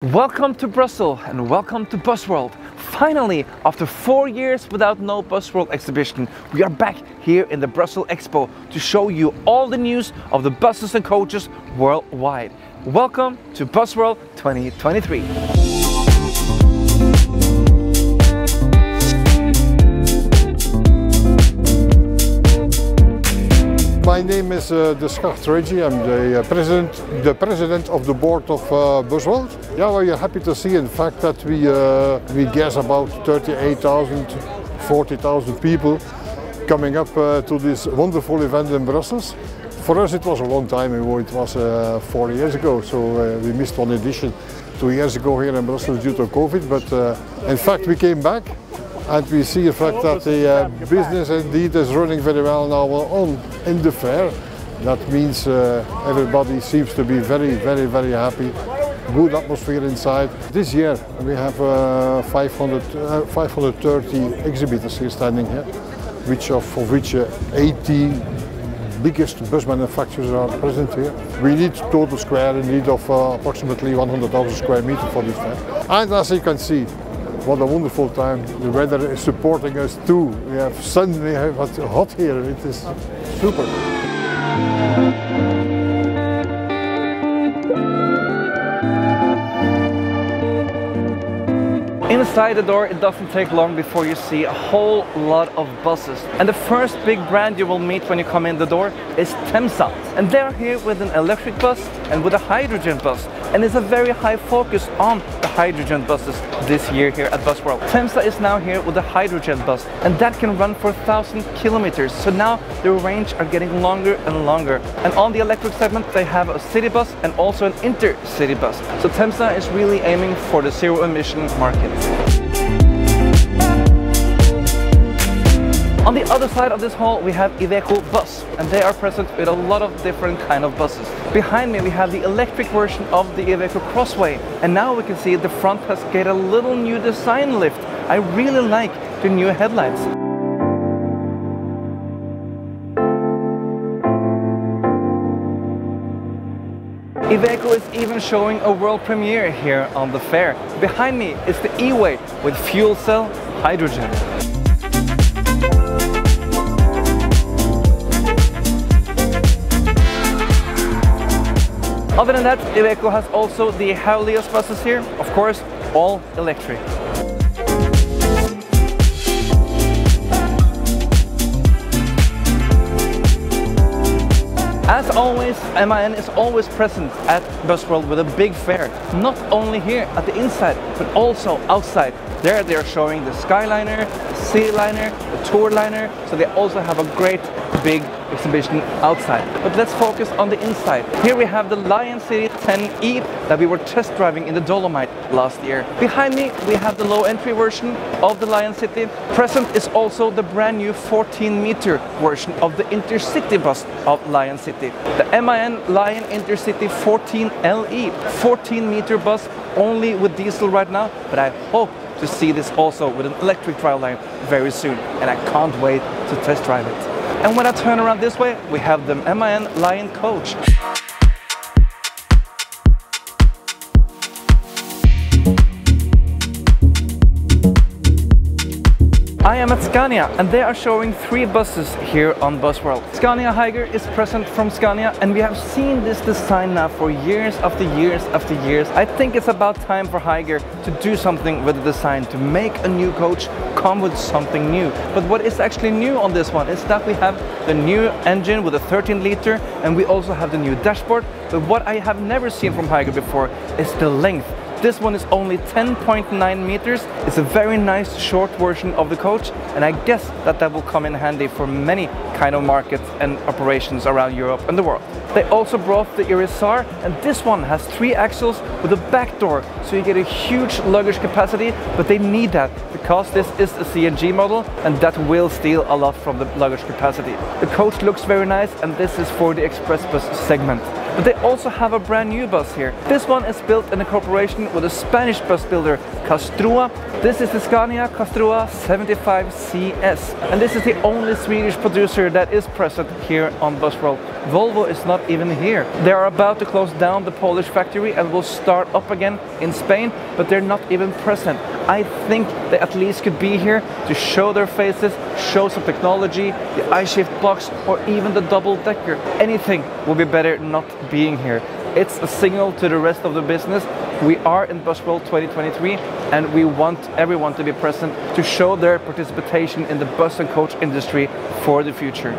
Welcome to Brussels and welcome to Busworld. Finally, after 4 years without no Busworld exhibition, we are back here in the Brussels Expo to show you all the news of the buses and coaches worldwide. Welcome to Busworld 2023. My name is Reggie. I'm the president of the board of Busworld. Yeah, we are happy to see, in fact, that we guess about 38,000, 40,000 people coming up to this wonderful event in Brussels. For us, it was a long time ago. It was 4 years ago, so we missed one edition 2 years ago here in Brussels due to COVID. But in fact, we came back. And we see the fact that the business indeed is running very well now in the fair. That means everybody seems to be very happy. Good atmosphere inside. This year we have 530 exhibitors here standing here, of which 80 biggest bus manufacturers are present here. We need total square need of approximately 100,000 square meters for this fair. And as you can see, what a wonderful time. The weather is supporting us too. We have sun, we have hot here. It is super. Inside the door, it doesn't take long before you see a whole lot of buses. And the first big brand you will meet when you come in the door is Temsa. And they're here with an electric bus and with a hydrogen bus. And it's a very high focus on the hydrogen buses this year here at Busworld. Temsa is now here with a hydrogen bus, and that can run for 1,000 kilometers. So now the range are getting longer and longer. And on the electric segment, they have a city bus and also an intercity bus. So Temsa is really aiming for the zero emission market. On the other side of this hall we have Iveco Bus, and they are present with a lot of different kind of buses. Behind me we have the electric version of the Iveco Crossway, and now we can see the front has get a little new design lift. I really like the new headlights. Iveco is even showing a world premiere here on the fair. Behind me is the E-Way with fuel cell hydrogen. Other than that, Iveco has also the Heulius buses here, of course, all electric. As always, MAN is always present at Busworld with a big fair, not only here at the inside, but also outside. There they are showing the Skyliner, the Cityliner, the Tourliner, so they also have a great big exhibition outside. But let's focus on the inside. Here we have the Lion City 10E that we were test driving in the Dolomite last year. Behind me we have the low entry version of the Lion City. Present is also the brand new 14-meter version of the intercity bus of Lion City. The MAN Lion Intercity 14 LE, 14-meter bus, only with diesel right now, but I hope to see this also with an electric driveline very soon, and I can't wait to test drive it. And when I turn around this way, we have the MAN Lion Coach. I am at Scania, and they are showing 3 buses here on Busworld. Scania Higer is present from Scania, and we have seen this design now for years after years after years. I think it's about time for Higer to do something with the design, to make a new coach come with something new. But what is actually new on this one is that we have the new engine with a 13-liter, and we also have the new dashboard. But what I have never seen from Higer before is the length. This one is only 10.9 meters. It's a very nice short version of the coach, and I guess that will come in handy for many kind of markets and operations around Europe and the world. They also brought the EOS R, and this one has 3 axles with a back door, so you get a huge luggage capacity, but they need that because this is a CNG model, and that will steal a lot from the luggage capacity. The coach looks very nice, and this is for the express bus segment. but they also have a brand new bus here. This one is built in a cooperation with a Spanish bus builder, Castrua. This is the Scania Castrua 75 CS, and this is the only Swedish producer that is present here on Busworld. Volvo is not even here. They are about to close down the Polish factory and will start up again in Spain, but they're not even present. I think they at least could be here to show their faces, show some technology, the I-shift box, or even the double-decker. Anything will be better not being here. It's a signal to the rest of the business. We are in Busworld 2023 and we want everyone to be present to show their participation in the bus and coach industry for the future.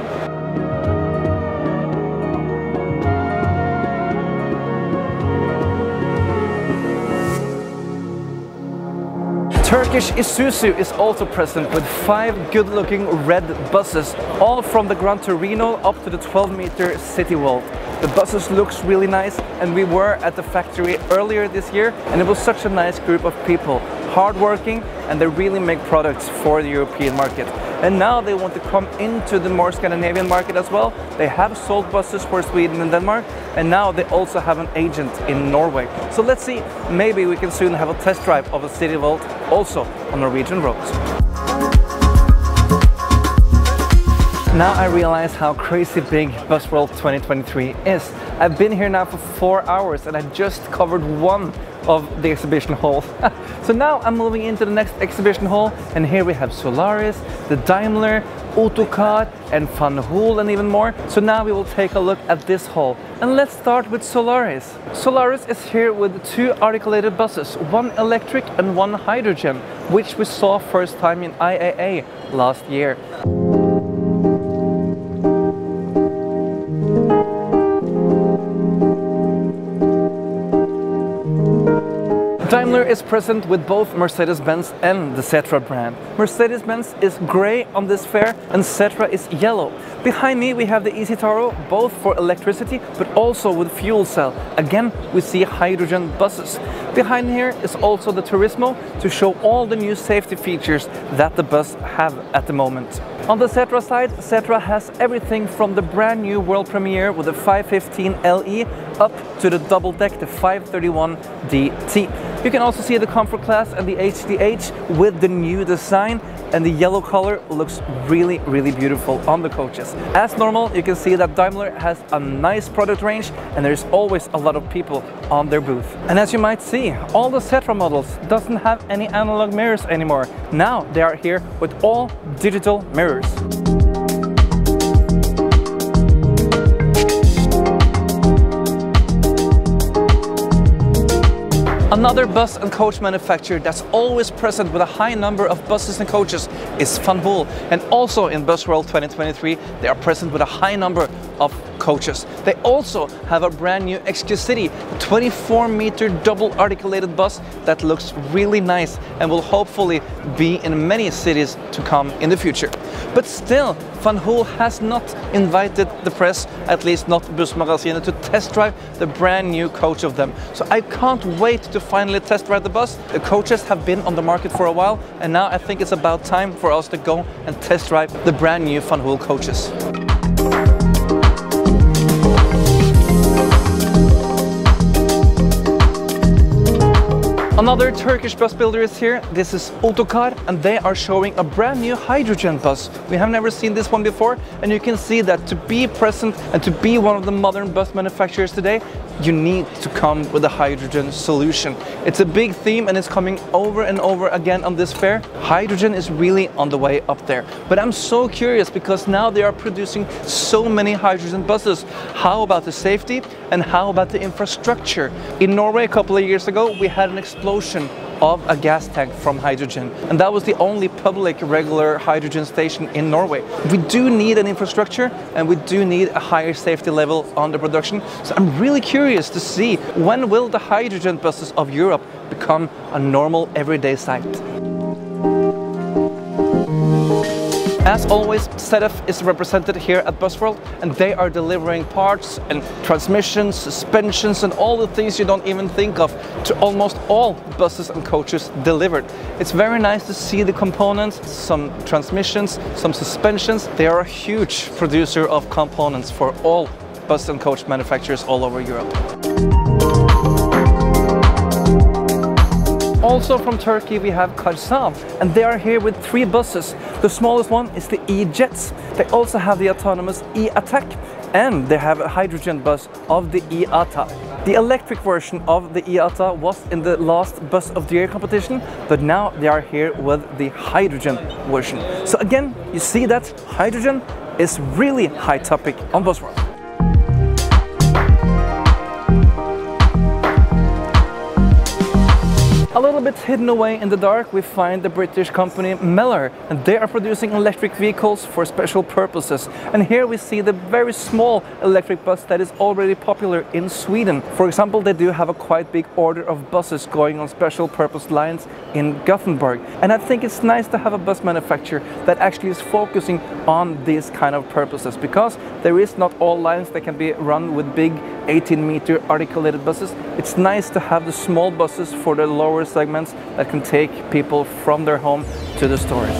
Turkish Isuzu is also present with 5 good-looking red buses, all from the Gran Torino up to the 12-meter city wall. The buses looks really nice, and we were at the factory earlier this year and it was such a nice group of people, hardworking, and they really make products for the European market. And now they want to come into the more Scandinavian market as well. They have sold buses for Sweden and Denmark, and now they also have an agent in Norway. So let's see, maybe we can soon have a test drive of a City Volt also on Norwegian roads. Now I realize how crazy big Busworld 2023 is. I've been here now for 4 hours and I just covered one of the exhibition halls. So now I'm moving into the next exhibition hall, and here we have Solaris, the Daimler, Autocar and Van Hool and even more. So now we will take a look at this hall. And let's start with Solaris. Solaris is here with 2 articulated buses, one electric and one hydrogen, which we saw first time in IAA last year. Daimler is present with both Mercedes-Benz and the Setra brand. Mercedes-Benz is grey on this fair and Setra is yellow. Behind me we have the Easy Taro, both for electricity but also with fuel cell. Again, we see hydrogen buses. Behind here is also the Turismo to show all the new safety features that the bus have at the moment. On the Setra side, Setra has everything from the brand new world premiere with the 515 LE up to the double deck, the 531 DT. You can also see the comfort class and the HDH with the new design, and the yellow color looks really, really beautiful on the coaches. As normal, you can see that Daimler has a nice product range and there's always a lot of people on their booth. And as you might see, all the Setra models doesn't have any analog mirrors anymore. Now they are here with all digital mirrors. Another bus and coach manufacturer that's always present with a high number of buses and coaches is Van Hool. And also in Busworld 2023, they are present with a high number of coaches. They also have a brand new XQ City, a 24-meter double articulated bus that looks really nice and will hopefully be in many cities to come in the future. But still, Van Hool has not invited the press, at least not Bussmagasinet, to test drive the brand new coach of them. So I can't wait to finally test drive the bus. The coaches have been on the market for a while, and now I think it's about time for us to go and test drive the brand new Van Hool coaches. Another Turkish bus builder is here. This is Autocar, and they are showing a brand new hydrogen bus. We have never seen this one before, and you can see that to be present and to be one of the modern bus manufacturers today, you need to come with a hydrogen solution. It's a big theme and it's coming over and over again on this fair. Hydrogen is really on the way up there. But I'm so curious because now they are producing so many hydrogen buses. How about the safety and how about the infrastructure? In Norway a couple of years ago, we had an explosion of a gas tank from hydrogen, and that was the only public regular hydrogen station in Norway. We do need an infrastructure and we do need a higher safety level on the production, so I'm really curious to see when will the hydrogen buses of Europe become a normal everyday sight. As always, ZF is represented here at Busworld, and they are delivering parts and transmissions, suspensions and all the things you don't even think of to almost all buses and coaches delivered. It's very nice to see the components, some transmissions, some suspensions. They are a huge producer of components for all bus and coach manufacturers all over Europe. Also from Turkey we have Karsal, and they are here with 3 buses. The smallest one is the E-Jets. They also have the autonomous E-Attack, and they have a hydrogen bus of the E-Ata. The electric version of the E-Ata was in the last Bus of the Year competition, but now they are here with the hydrogen version. So again, you see that hydrogen is really high topic on Busworld. A little bit hidden away in the dark we find the British company Mellor, and they are producing electric vehicles for special purposes. And here we see the very small electric bus that is already popular in Sweden. For example, they do have a quite big order of buses going on special purpose lines in Gothenburg. And I think it's nice to have a bus manufacturer that actually is focusing on these kind of purposes, because there is not all lines that can be run with big 18-meter articulated buses. It's nice to have the small buses for the lower segments that can take people from their home to the stores.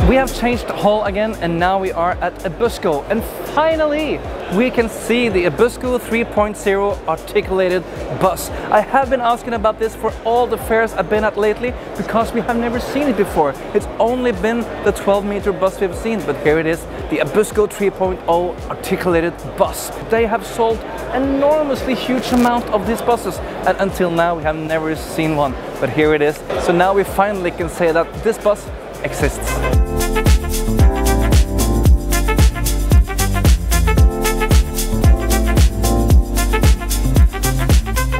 We have changed hall again, and now we are at Ebusco, and finally we can see the Ebusco 3.0 articulated bus. I have been asking about this for all the fairs I've been at lately, because we have never seen it before. It's only been the 12-meter bus we've seen, but here it is, the Ebusco 3.0 articulated bus. They have sold enormously huge amount of these buses, and until now we have never seen one, but here it is. So now we finally can say that this bus exists.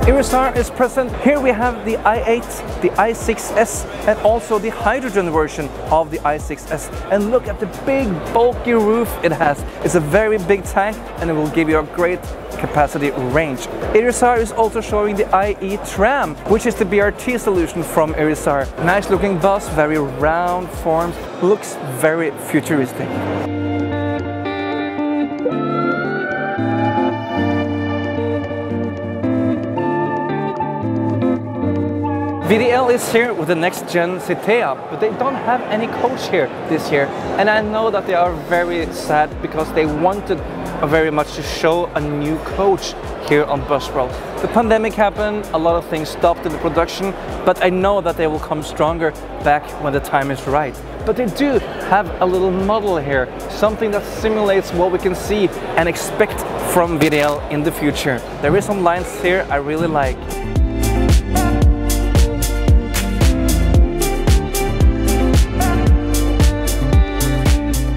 EOS is present. Here we have the i8, the i6s, and also the hydrogen version of the i6s. And look at the big bulky roof it has. It's a very big tank, and it will give you a great capacity range. EOS is also showing the IE tram, which is the BRT solution from EOS. Nice looking bus, very round forms, looks very futuristic. VDL is here with the next gen Citea, but they don't have any coach here this year, and I know that they are very sad because they wanted very much to show a new coach here on Busworld. The pandemic happened, a lot of things stopped in the production, but I know that they will come stronger back when the time is right. But they do have a little model here, something that simulates what we can see and expect from VDL in the future. There is some lines here I really like.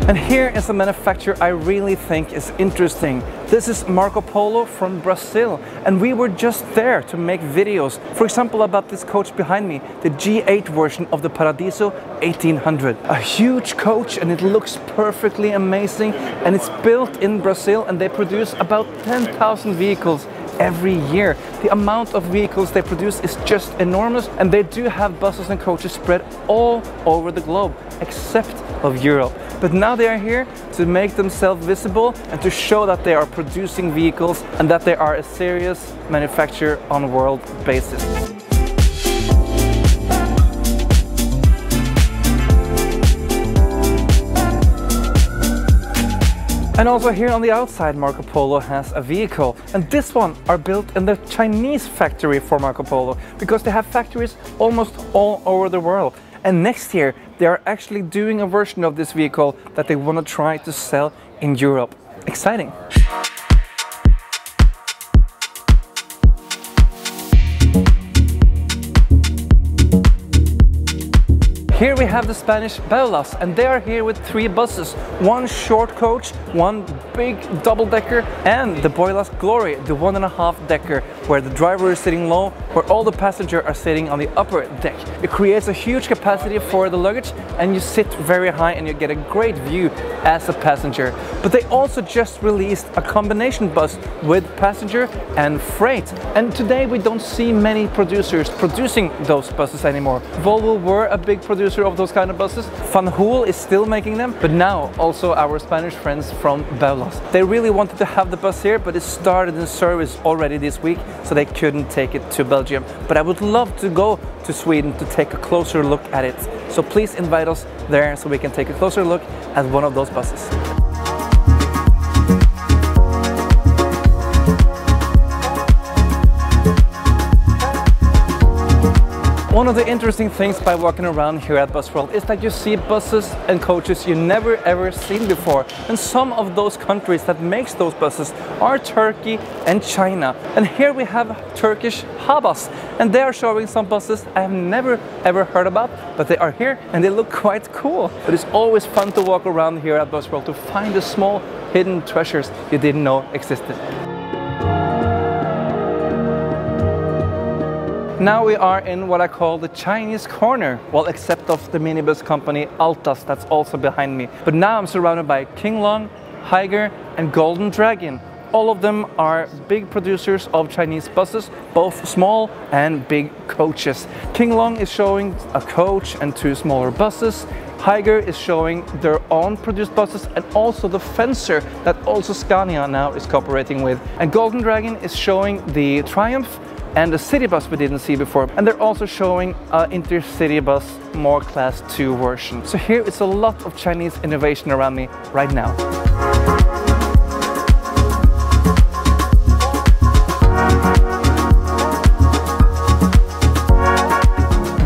And here is a manufacturer I really think is interesting. This is Marco Polo from Brazil, and we were just there to make videos. For example, about this coach behind me, the G8 version of the Paradiso 1800. A huge coach, and it looks perfectly amazing, and it's built in Brazil, and they produce about 10,000 vehicles every year. The amount of vehicles they produce is just enormous, and they do have buses and coaches spread all over the globe, except of Europe. But now they are here to make themselves visible and to show that they are producing vehicles and that they are a serious manufacturer on a world basis. And also here on the outside, Marco Polo has a vehicle, and this one are built in the Chinese factory for Marco Polo, because they have factories almost all over the world. And next year they are actually doing a version of this vehicle that they want to try to sell in Europe. Exciting! Here we have the Spanish Baulas, and they are here with 3 buses. One short coach, one big double-decker, and the Boilas Glory, the 1.5-decker, where the driver is sitting low, where all the passengers are sitting on the upper deck. It creates a huge capacity for the luggage, and you sit very high and you get a great view as a passenger. But they also just released a combination bus with passenger and freight. And today we don't see many producers producing those buses anymore. Volvo were a big producer producer of those kind of buses. Van Hoel is still making them, but now also our Spanish friends from Belgium. They really wanted to have the bus here, but it started in service already this week, so they couldn't take it to Belgium. But I would love to go to Sweden to take a closer look at it. So please invite us there so we can take a closer look at one of those buses. One of the interesting things by walking around here at Busworld is that you see buses and coaches you never ever seen before. And some of those countries that makes those buses are Turkey and China. And here we have Turkish Habas, and they are showing some buses I have never ever heard about, but they are here and they look quite cool. But it's always fun to walk around here at Busworld to find the small hidden treasures you didn't know existed. Now we are in what I call the Chinese corner, well, except of the minibus company Altas that's also behind me. But now I'm surrounded by King Long, Higer and Golden Dragon. All of them are big producers of Chinese buses, both small and big coaches. King Long is showing a coach and 2 smaller buses. Higer is showing their own produced buses and also the Fencer that also Scania now is cooperating with. And Golden Dragon is showing the Triumph and the city bus we didn't see before. And they're also showing an intercity bus, more class 2 version. So here it's a lot of Chinese innovation around me right now.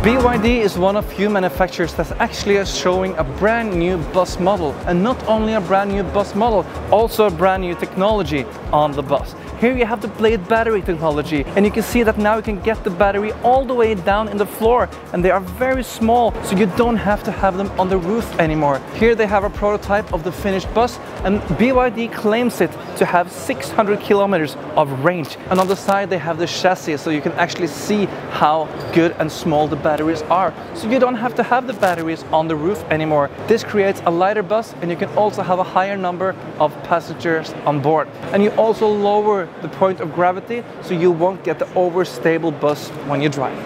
BYD is one of few manufacturers that's actually showing a brand new bus model. And not only a brand new bus model, also a brand new technology on the bus. Here you have the blade battery technology, and you can see that now you can get the battery all the way down in the floor, and they are very small, so you don't have to have them on the roof anymore. Here they have a prototype of the finished bus, and BYD claims it to have 600 kilometers of range. And on the side they have the chassis, so you can actually see how good and small the batteries are. So you don't have to have the batteries on the roof anymore. This creates a lighter bus, and you can also have a higher number of passengers on board. And you also lower the point of gravity, so you won't get the overstable bus when you drive.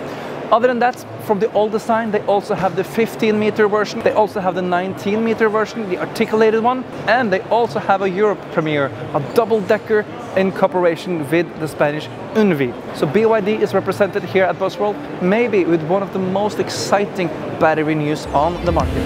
Other than that, from the old design, they also have the 15-meter version, they also have the 19-meter version, the articulated one, and they also have a Europe premiere, a double-decker in cooperation with the Spanish Unvi. So BYD is represented here at Busworld, maybe with one of the most exciting battery news on the market.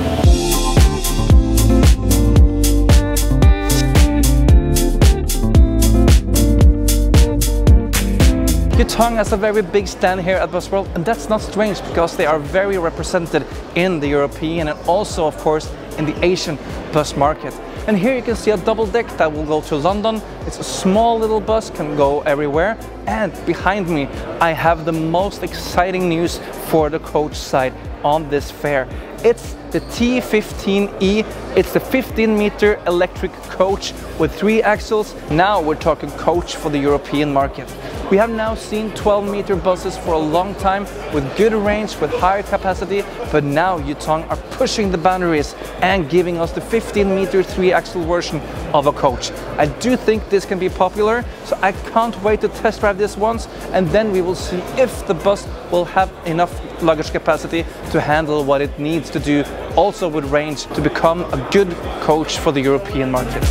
Yutong has a very big stand here at Busworld, and that's not strange because they are very represented in the European and also, of course, in the Asian bus market. And here you can see a double deck that will go to London. It's a small little bus, can go everywhere. And behind me, I have the most exciting news for the coach side on this fair. It's the T15E. It's the 15-meter electric coach with 3 axles. Now we're talking coach for the European market. We have now seen 12-meter buses for a long time with good range, with higher capacity, but now Yutong are pushing the boundaries and giving us the 15-meter 3-axle version of a coach. I do think this can be popular, so I can't wait to test drive this once, and then we will see if the bus will have enough luggage capacity to handle what it needs to do, also with range, to become a good coach for the European market.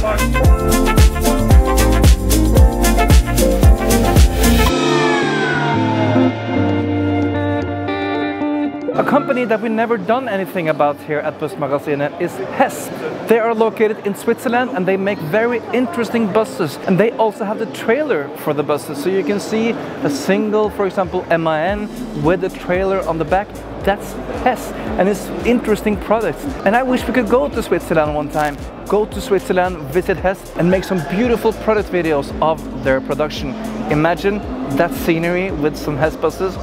A company that we've never done anything about here at Bussmagasinet is Hess. They are located in Switzerland and they make very interesting buses, and they also have the trailer for the buses. So you can see a single, for example, MAN with a trailer on the back. That's Hess, and it's interesting products. And I wish we could go to Switzerland one time. Go to Switzerland, visit Hess, and make some beautiful product videos of their production. Imagine that scenery with some Hess buses.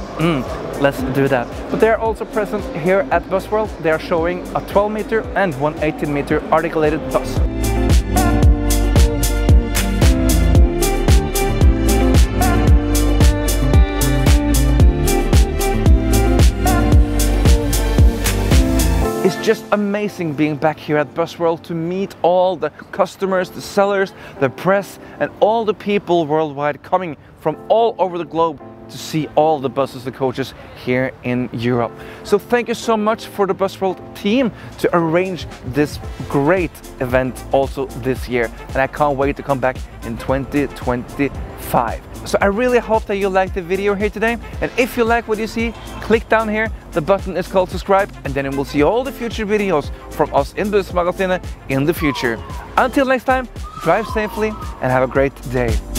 Let's do that. But they are also present here at Busworld. They are showing a 12-meter and one 18-meter articulated bus. It's just amazing being back here at Busworld to meet all the customers, the sellers, the press, and all the people worldwide coming from all over the globe to see all the buses and coaches here in Europe. So thank you so much for the Busworld team to arrange this great event also this year. And I can't wait to come back in 2025. So I really hope that you liked the video here today. And if you like what you see, click down here. The button is called subscribe, and then you will see all the future videos from us in Bussmagasinet in the future. Until next time, drive safely and have a great day.